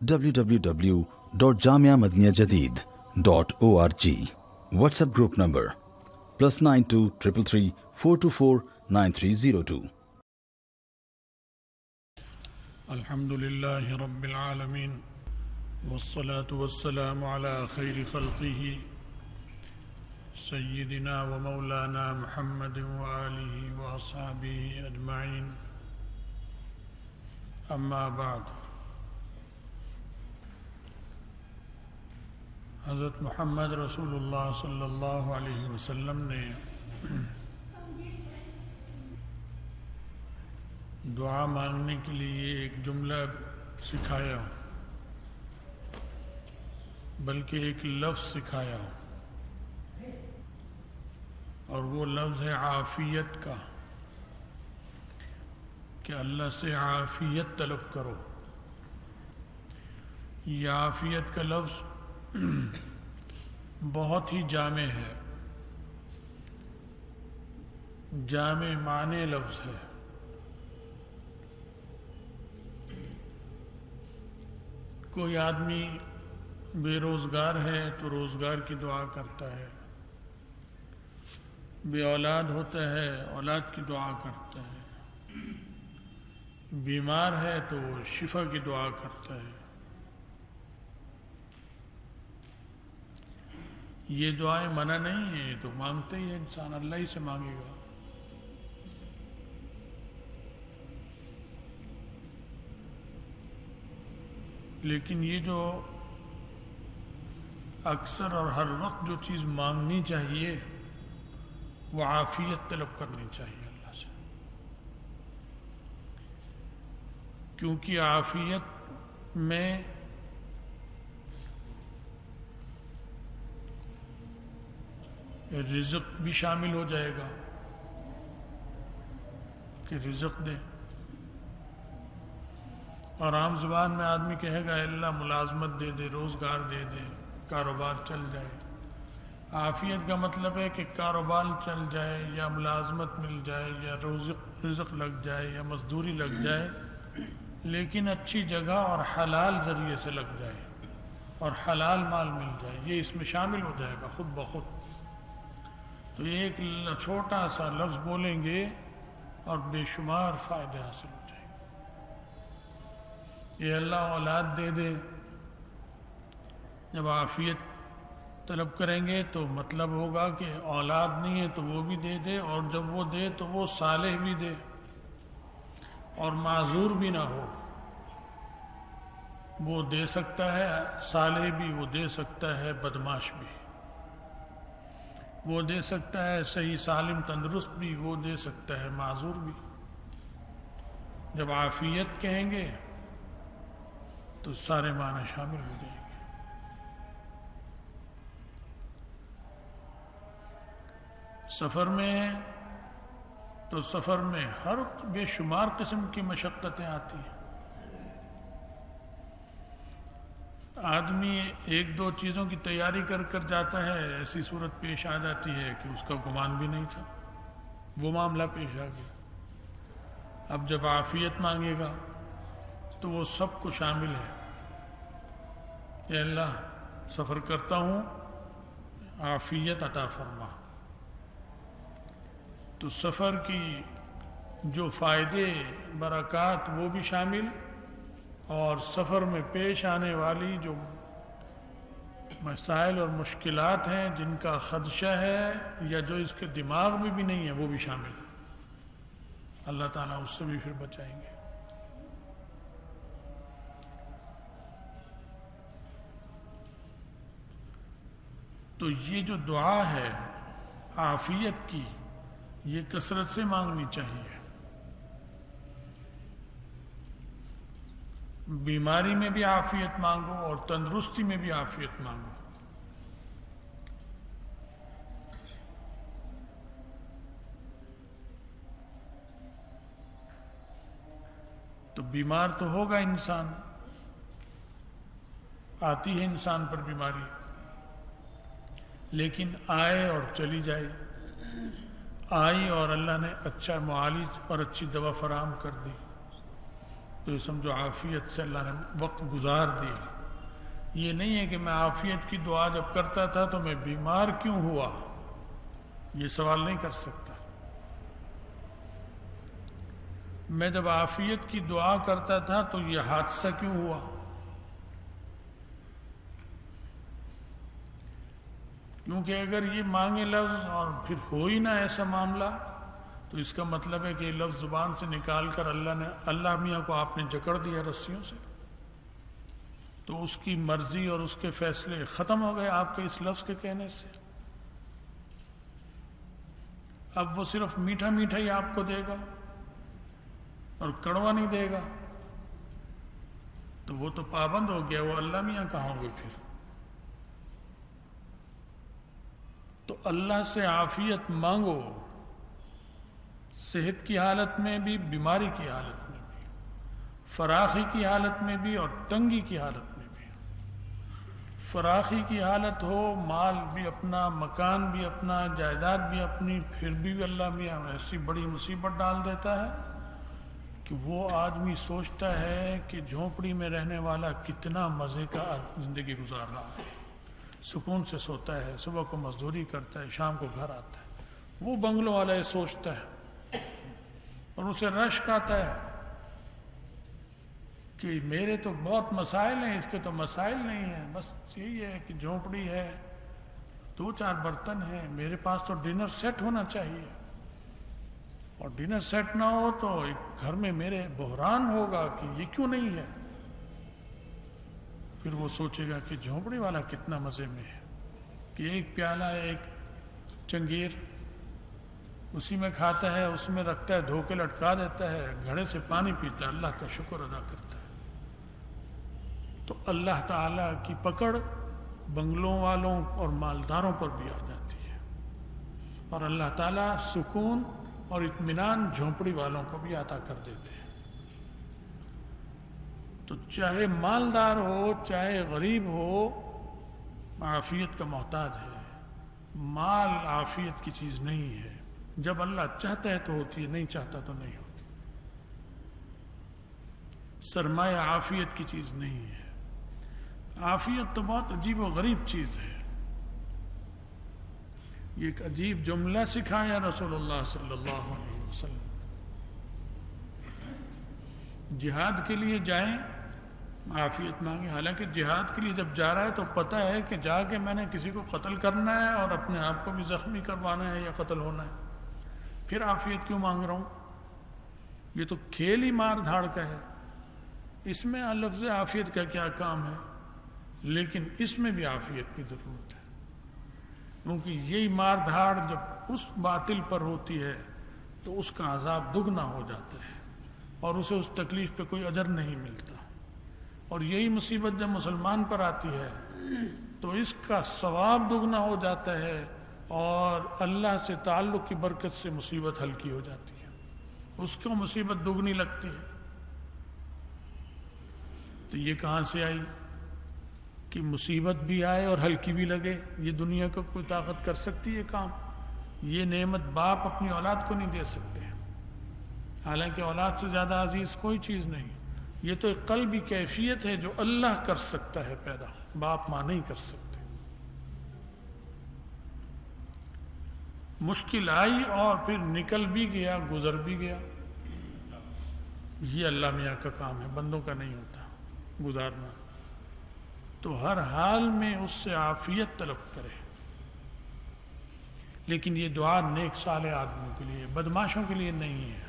www.jamiamadiniyajadid.org. WhatsApp group number +92 333 424 9302. الحمد لله رب العالمين والصلاة والسلام على خير خلقه سيدنا ومولانا محمد وآله وأصحابه أجمعين. أما بعد، حضرت محمد رسول اللہ صلی اللہ علیہ وسلم نے دعا مانگنے کے لیے ایک جملہ سکھایا، بلکہ ایک لفظ سکھایا، اور وہ لفظ ہے عافیت کا، کہ اللہ سے عافیت طلب کرو. یہ عافیت کا لفظ بہت ہی جامع ہے، جامع معنی لفظ ہے. کوئی آدمی بے روزگار ہے تو روزگار کی دعا کرتا ہے، بے اولاد ہوتا ہے اولاد کی دعا کرتا ہے، بیمار ہے تو وہ شفا کی دعا کرتا ہے. یہ دعائیں منع نہیں ہیں، تو مانگتے ہی ہے انسان، اللہ ہی سے مانگے گا. لیکن یہ جو اکثر اور ہر وقت جو چیز مانگنی چاہیے وہ عافیت طلب کرنی چاہیے اللہ سے، کیونکہ عافیت میں رزق بھی شامل ہو جائے گا، کہ رزق دے. اور عام زبان میں آدمی کہے گا اللہ ملازمت دے دے، روزگار دے دے، کاروبار چل جائے. عافیت کا مطلب ہے کہ کاروبار چل جائے، یا ملازمت مل جائے، یا رزق لگ جائے، یا مزدوری لگ جائے، لیکن اچھی جگہ اور حلال ذریعے سے لگ جائے، اور حلال مال مل جائے. یہ اس میں شامل ہو جائے گا خود بخود. تو ایک چھوٹا سا لفظ بولیں گے اور بے شمار فائدے حاصل ہو جائیں گے. یہ اللہ اولاد دے دے، جب عافیت طلب کریں گے تو مطلب ہوگا کہ اولاد نہیں ہے تو وہ بھی دے دے، اور جب وہ دے تو وہ صالح بھی دے اور معذور بھی نہ ہو. وہ دے سکتا ہے صالح بھی، وہ دے سکتا ہے بدماش بھی، وہ دے سکتا ہے صحیح سالم تندرست بھی، وہ دے سکتا ہے معذور بھی. جب عافیت کہیں گے تو سارے معنی شامل ہو جائیں گے. سفر میں تو سفر میں ہر بے شمار قسم کی مشقتیں آتی ہیں. آدمی ایک دو چیزوں کی تیاری کر کر جاتا ہے، ایسی صورت پیش آ جاتی ہے کہ اس کا گمان بھی نہیں تھا، وہ معاملہ پیش آ گیا. اب جب عافیت مانگے گا تو وہ سب کو شامل ہے کہ اللہ سفر کرتا ہوں، عافیت عطا فرما. تو سفر کی جو فائدے برکات وہ بھی شامل، اور سفر میں پیش آنے والی جو مسائل اور مشکلات ہیں جن کا خدشہ ہے یا جو اس کے دماغ میں بھی نہیں ہے وہ بھی شامل. اللہ تعالیٰ اس سے بھی پھر بچائیں گے. تو یہ جو دعا ہے عافیت کی، یہ کثرت سے مانگنی چاہیے. بیماری میں بھی عافیت مانگو اور تندرستی میں بھی عافیت مانگو. تو بیمار تو ہوگا انسان، آتی ہے انسان پر بیماری، لیکن آئے اور چلی جائے. آئی اور اللہ نے اچھا معالج اور اچھی دوا فراہم کر دی، تو یہ سمجھو عافیت سے اللہ نے وقت گزار دیا. یہ نہیں ہے کہ میں عافیت کی دعا جب کرتا تھا تو میں بیمار کیوں ہوا، یہ سوال نہیں کر سکتا. میں جب عافیت کی دعا کرتا تھا تو یہ حادثہ کیوں ہوا. کیونکہ اگر یہ مانگے لفظ اور پھر ہو ہی نہ ایسا معاملہ تو اس کا مطلب ہے کہ یہ لفظ زبان سے نکال کر اللہ میاں کو آپ نے جکڑ دیا رسیوں سے، تو اس کی مرضی اور اس کے فیصلے ختم ہو گئے آپ کے اس لفظ کے کہنے سے. اب وہ صرف میٹھا میٹھا ہی آپ کو دے گا اور کڑوا نہیں دے گا، تو وہ تو پابند ہو گیا، وہ اللہ میاں کہاں ہوں گے پھر. تو اللہ سے عافیت مانگو، صحت کی حالت میں بھی، بیماری کی حالت میں بھی، فراخی کی حالت میں بھی اور تنگی کی حالت میں بھی. فراخی کی حالت ہو، مال بھی اپنا، مکان بھی اپنا، جائیداد بھی اپنی، پھر بھی اللہ میاں ایسی بڑی مصیبت ڈال دیتا ہے کہ وہ آدمی سوچتا ہے کہ جھونپڑی میں رہنے والا کتنا مزے کا زندگی گزار رہا ہے، سکون سے سوتا ہے، صبح کو مزدوری کرتا ہے، شام کو گھر آتا ہے. وہ بنگلوں والا یہ سوچتا ہے اور اسے رشک آتا ہے کہ میرے تو بہت مسائل ہیں، اس کے تو مسائل نہیں ہیں، بس یہی ہے کہ جھونپڑی ہے، 2-4 برتن ہیں، میرے پاس تو ڈنر سیٹ ہونا چاہیے، اور ڈنر سیٹ نہ ہو تو ایک گھر میں میرے بحران ہوگا کہ یہ کیوں نہیں ہے. پھر وہ سوچے گا کہ جھونپڑی والا کتنا مزے میں ہے کہ ایک پیالہ ہے، ایک چنگیر، اسی میں کھاتا ہے، اس میں رکھتا ہے، دھو کے لٹکا دیتا ہے، گھڑے سے پانی پیتا ہے، اللہ کا شکر ادا کرتا ہے. تو اللہ تعالیٰ کی پکڑ بنگلوں والوں اور مالداروں پر بھی آ جاتی ہے، اور اللہ تعالیٰ سکون اور اطمینان جھونپڑی والوں کو بھی عطا کر دیتے ہیں. تو چاہے مالدار ہو چاہے غریب ہو، عافیت کا محتاج ہے. مال عافیت کی چیز نہیں ہے، جب اللہ چاہتا ہے تو ہوتی ہے، نہیں چاہتا تو نہیں ہوتی. سرمایہ عافیت کی چیز نہیں ہے. عافیت تو بہت عجیب و غریب چیز ہے. یہ ایک عجیب جملہ سکھایا رسول اللہ صلی اللہ علیہ وسلم. جہاد کے لیے جائیں، عافیت مانگیں. حالانکہ جہاد کے لیے جب جا رہا ہے تو پتہ ہے کہ جا کے میں نے کسی کو قتل کرنا ہے اور اپنے آپ کو بھی زخمی کروانا ہے یا قتل ہونا ہے، پھر عافیت کیوں مانگ رہا ہوں؟ یہ تو کھیل ہی مار دھاڑ کا ہے، اس میں لفظ عافیت کا کیا کام ہے؟ لیکن اس میں بھی عافیت کی ضرورت ہے، کیونکہ یہی مار دھاڑ جب اس باطل پر ہوتی ہے تو اس کا عذاب دگنا ہو جاتا ہے اور اسے اس تکلیف پہ کوئی اجر نہیں ملتا. اور یہی مصیبت جب مسلمان پر آتی ہے تو اس کا ثواب دگنا ہو جاتا ہے اور اللہ سے تعلق کی برکت سے مصیبت ہلکی ہو جاتی ہے، اس کو مصیبت دگنی لگتی ہے. تو یہ کہاں سے آئی کہ مصیبت بھی آئے اور ہلکی بھی لگے؟ یہ دنیا کو کوئی طاقت کر سکتی ہے کام؟ یہ نعمت باپ اپنی اولاد کو نہیں دے سکتے، حالانکہ اولاد سے زیادہ عزیز کوئی چیز نہیں. یہ تو ایک قلبی کیفیت ہے جو اللہ کر سکتا ہے پیدا، باپ ماں نہیں کر سکتے. مشکل آئی اور پھر نکل بھی گیا، گزر بھی گیا، یہ اللہ میاں کا کام ہے، بندوں کا نہیں ہوتا گزارنا. تو ہر حال میں اس سے عافیت طلب کرے. لیکن یہ دعا نیک صالح آدمیوں کے لیے، بدماشوں کے لیے نہیں ہے،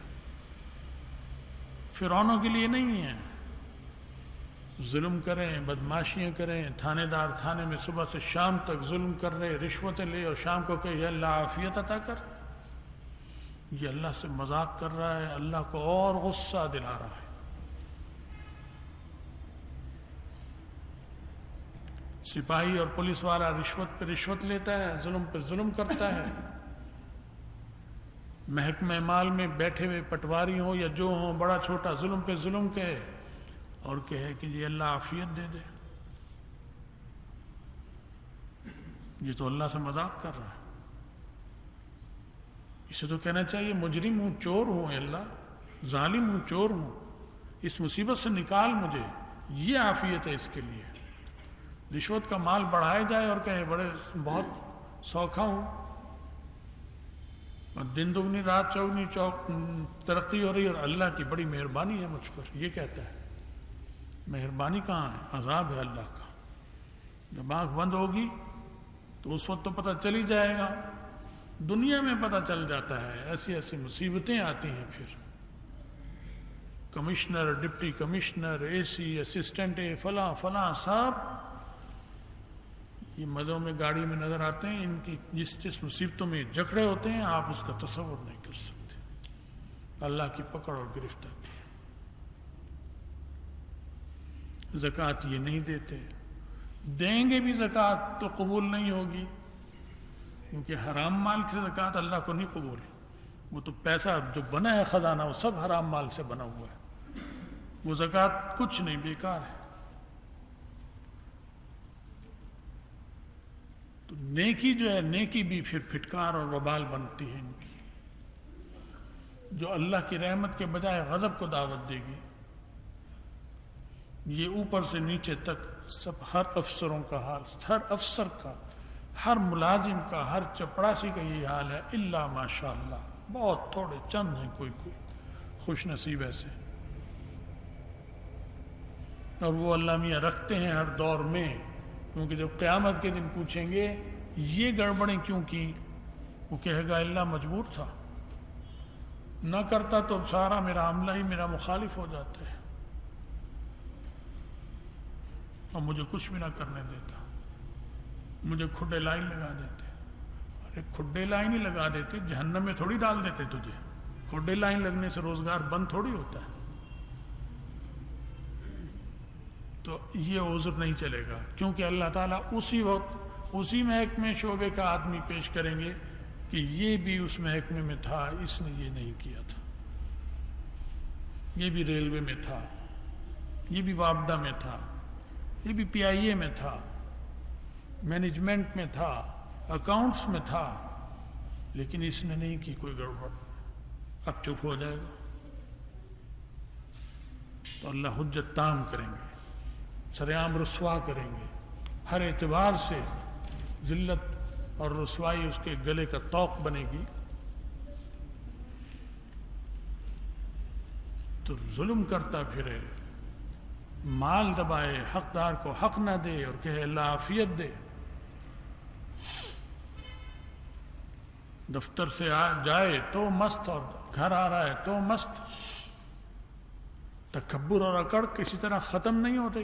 فرعونوں کے لیے نہیں ہے. ظلم کریں، بدماشیاں کریں، تھانے دار تھانے میں صبح سے شام تک ظلم کر رہے، رشوتیں لے، اور شام کو کہ یا اللہ عافیت عطا کر. یہ اللہ سے مذاق کر رہا ہے، اللہ کو اور غصہ دلا رہا ہے. سپاہی اور پولیس والا رشوت پہ رشوت لیتا ہے، ظلم پہ ظلم کرتا ہے. محکمہ مال میں بیٹھے ہوئے پٹواری ہوں یا جو ہوں، بڑا چھوٹا ظلم پہ ظلم کہے اور کہے کہ یہ اللہ عافیت دے دے. یہ تو اللہ سے مذاق کر رہا ہے. اسے تو کہنا چاہیے مجرم ہوں، چور ہوں، اللہ ظالم ہوں، چور ہوں، اس مصیبت سے نکال مجھے، یہ عافیت ہے اس کے لیے۔ رشوت کا مال بڑھایا جائے اور کہے بڑے بہت سوکھا ہوں، اور دن دگنی رات چوگنی ترقی ہو رہی ہے اور اللہ کی بڑی مہربانی ہے مجھ پر، یہ کہتا ہے۔ مہربانی کہاں ہے؟ عذاب ہے اللہ کا۔ جب آنکھ بند ہوگی تو اس وقت تو پتہ چل ہی جائے گا، دنیا میں پتہ چل جاتا ہے، ایسی ایسی مصیبتیں آتی ہیں۔ پھر کمشنر، ڈپٹی کمشنر، اے سی، اسسٹنٹ، فلاں فلاں صاحب یہ مزوں میں گاڑی میں نظر آتے ہیں، ان کی جس مصیبتوں میں جکڑے ہوتے ہیں آپ اس کا تصور نہیں کر سکتے۔ اللہ کی پکڑ اور گرفت آتی ہے۔ زکوٰۃ یہ نہیں دیتے، دیں گے بھی زکوٰۃ تو قبول نہیں ہوگی، کیونکہ حرام مال کی زکوٰۃ اللہ کو نہیں قبول۔ وہ تو پیسہ جو بنا ہے خزانہ وہ سب حرام مال سے بنا ہوا ہے، وہ زکوٰۃ کچھ نہیں، بیکار ہے۔ تو نیکی جو ہے، نیکی بھی پھر پھٹکار اور وبال بنتی ہے ان کی، جو اللہ کی رحمت کے بجائے غضب کو دعوت دے گی۔ یہ اوپر سے نیچے تک سب، ہر افسروں کا حال، ہر افسر کا، ہر ملازم کا، ہر چپڑاسی کا یہ حال ہے، الا ماشاء اللہ، بہت تھوڑے چند ہیں کوئی خوش نصیب ایسے، اور وہ اللہ میاں رکھتے ہیں ہر دور میں، کیونکہ جب قیامت کے دن پوچھیں گے یہ گڑبڑیں کیوں کی، وہ کہے گا اللہ مجبور تھا، نہ کرتا تو سارا میرا عملہ ہی میرا مخالف ہو جاتا ہے اور مجھے کچھ بھی نہ کرنے دیتا، مجھے کھڈے لائن لگا دیتے۔ ارے کھڈے لائن ہی لگا دیتے، جہنم میں تھوڑی ڈال دیتے تجھے، کھڈے لائن لگنے سے روزگار بند تھوڑی ہوتا ہے۔ تو یہ عذر نہیں چلے گا، کیونکہ اللہ تعالیٰ اسی وقت اسی محکمے شعبے کا آدمی پیش کریں گے کہ یہ بھی اس محکمے میں تھا، اس نے یہ نہیں کیا تھا، یہ بھی ریلوے میں تھا، یہ بھی وابڈا میں تھا، یہ بھی پی آئی اے میں تھا، مینجمنٹ میں تھا، اکاؤنٹس میں تھا، لیکن اس نے نہیں کی کوئی گڑبڑ، اب چپ ہو جائے گا۔ تو اللہ حجت تام کریں گے، سرعام رسوا کریں گے، ہر اعتبار سے ذلت اور رسوائی اس کے گلے کا طوق بنے گی۔ تو ظلم کرتا پھرے، مال دبائے، حقدار کو حق نہ دے اور کہے اللہ عافیت دے، دفتر سے جائے تو مست اور گھر آ رہا ہے تو مست، تکبر اور اکڑ کسی طرح ختم نہیں ہو رہی۔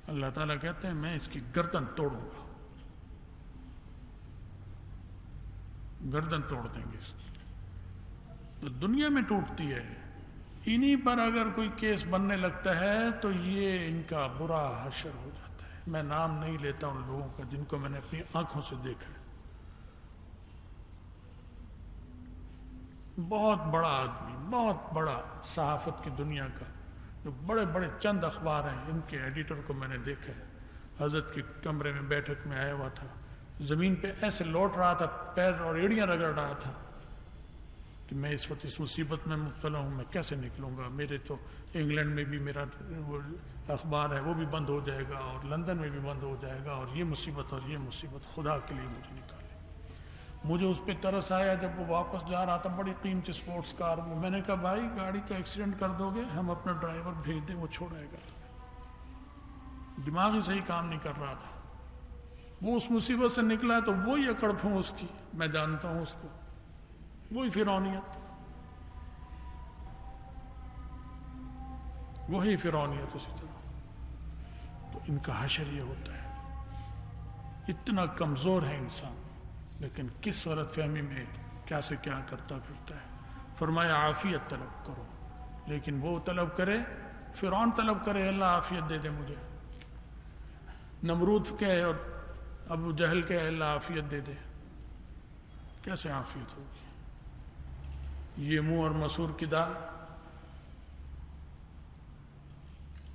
اللہ تعالیٰ کہتے ہیں میں اس کی گردن توڑوں گا، گردن توڑ دیں گے اس کی۔ تو دنیا میں ٹوٹتی ہے، انہی پر اگر کوئی کیس بننے لگتا ہے تو یہ ان کا برا حشر ہو جاتا ہے۔ میں نام نہیں لیتا ان لوگوں کا جن کو میں نے اپنی آنکھوں سے دیکھا ہے، بہت بڑا آدمی، بہت بڑا صحافت کی دنیا کا، جو بڑے بڑے چند اخبار ہیں ان کے ایڈیٹر کو میں نے دیکھا ہے، حضرت کے کمرے میں بیٹھک میں آیا ہوا تھا، زمین پہ ایسے لوٹ رہا تھا، پیر اور ایڑیاں رگڑ رہا تھا کہ میں اس وقت اس مصیبت میں مبتلا ہوں، میں کیسے نکلوں گا، میرے تو انگلینڈ میں بھی میرا وہ اخبار ہے وہ بھی بند ہو جائے گا اور لندن میں بھی بند ہو جائے گا، اور یہ مصیبت اور یہ مصیبت، خدا کے لیے مجھے نکالے۔ مجھے اس پہ ترس آیا جب وہ واپس جا رہا تھا بڑی قیمتی اسپورٹس کار میں، میں نے کہا بھائی گاڑی کا ایکسیڈنٹ کر دو گے، ہم اپنا ڈرائیور بھیج دیں وہ چھوڑائے گا۔ دماغ ہی صحیح کام نہیں کر رہا تھا، وہ اس مصیبت سے نکلا تو وہی اکڑ پھونس کی، میں جانتا ہوں اس کو، وہی فرعونیت، وہی فرعونیت اسی طرح۔ تو ان کا حشر یہ ہوتا ہے، اتنا کمزور ہے انسان، لیکن کس غلط فہمی میں کیا سے کیا کرتا پھرتا ہے۔ فرمایا عافیت طلب کرو، لیکن وہ طلب کرے، فرعون طلب کرے اللہ عافیت دے دے مجھے، نمرود کہے اور ابو جہل کہے اللہ عافیت دے دے، کیسے عافیت ہوگی؟ یہ منہ اور مسور کی دال۔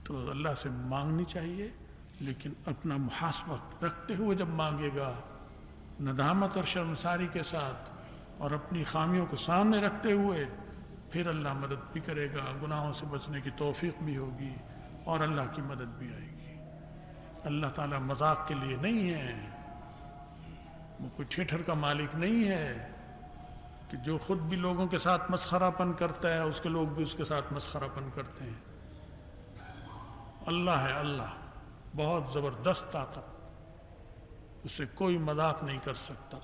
تو اللہ سے مانگنی چاہیے، لیکن اپنا محاسبہ رکھتے ہوئے جب مانگے گا، ندامت اور شرمساری کے ساتھ، اور اپنی خامیوں کو سامنے رکھتے ہوئے، پھر اللہ مدد بھی کرے گا، گناہوں سے بچنے کی توفیق بھی ہوگی اور اللہ کی مدد بھی آئے گی۔ اللہ تعالیٰ مذاق کے لیے نہیں ہے، وہ کوئی ٹھٹر کا مالک نہیں ہے کہ جو خود بھی لوگوں کے ساتھ مسخرہ پن کرتا ہے اس کے لوگ بھی اس کے ساتھ مسخرہ پن کرتے ہیں۔ اللہ ہے، اللہ بہت زبردست طاقت، اسے کوئی مذاق نہیں کر سکتا،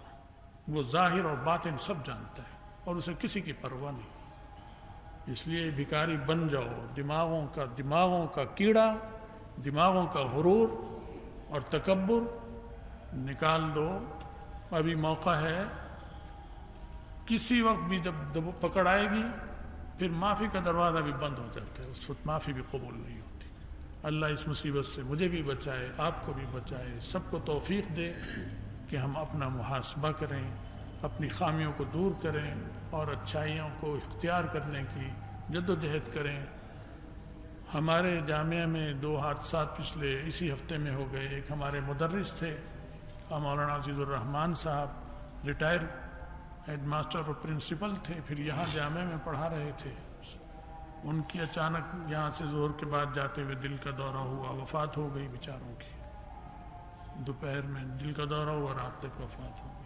وہ ظاہر اور باطن سب جانتا ہے اور اسے کسی کی پرواہ نہیں۔ اس لیے بھکاری بن جاؤ، دماغوں کا کیڑا، دماغوں کا غرور اور تکبر نکال دو، ابھی موقع ہے۔ کسی وقت بھی جب پکڑ آئے گی پھر معافی کا دروازہ بھی بند ہو جاتا ہے، اس وقت معافی بھی قبول نہیں ہوتی۔ اللہ اس مصیبت سے مجھے بھی بچائے، آپ کو بھی بچائے، سب کو توفیق دے کہ ہم اپنا محاسبہ کریں، اپنی خامیوں کو دور کریں اور اچھائیوں کو اختیار کرنے کی جد و جہد کریں۔ ہمارے جامعہ میں 2 حادثات پچھلے اسی ہفتے میں ہو گئے۔ ایک ہمارے مدرس تھے مولانا عزیز الرحمان صاحب، ریٹائر ہیڈ ماسٹر اور پرنسپل تھے، پھر یہاں جامعہ میں پڑھا رہے تھے۔ ان کی اچانک یہاں سے ظہر کے بعد جاتے ہوئے دل کا دورہ ہوا، وفات ہو گئی بیچاروں کی۔ دوپہر میں دل کا دورہ ہوا، رات تک وفات ہو گئی۔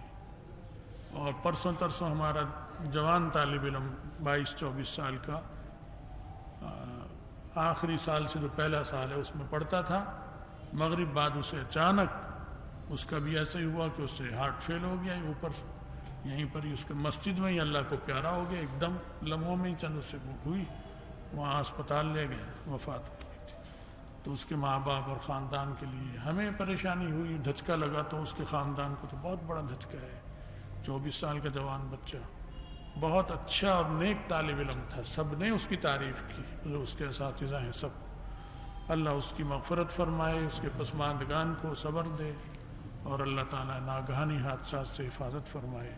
اور پرسوں ترسوں ہمارا جوان طالب علم 22-24 سال کا، آخری سال سے جو پہلا سال ہے اس میں پڑھتا تھا، مغرب بعد اسے اچانک اس کا بھی ایسا ہی ہوا کہ اس سے ہارٹ فیل ہو گیا، اوپر یہیں پر ہی اس کے مسجد میں ہی اللہ کو پیارا ہو گیا، ایک دم لمحوں میں ہی چند اس سے ہوئی، وہاں اسپتال لے گئے، وفات ہو گئی تھی۔ تو اس کے ماں باپ اور خاندان کے لیے ہمیں پریشانی ہوئی، دھچکا لگا، تو اس کے خاندان کو تو بہت بڑا دھچکا ہے۔ 24 سال کا جوان بچہ، بہت اچھا اور نیک طالب علم تھا، سب نے اس کی تعریف کی، جو اس کے اساتذہ ہیں سب۔ اللہ اس کی مغفرت فرمائے، اس کے پسماندگان کو صبر دے، اور اللہ تعالیٰ ناگہانی حادثات سے حفاظت فرمائے،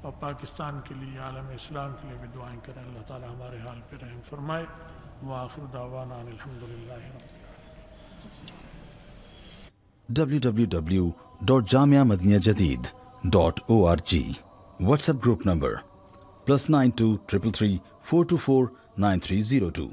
اور پاکستان کے لیے، عالم اسلام کے لیے بھی دعائیں کریں، اللہ تعالیٰ ہمارے حال پہ رحم فرمائے۔ وآخر دعوانا ان الحمدللہ رب www.jamiamadiniyajadid.org WhatsApp group number +92 333 424 9302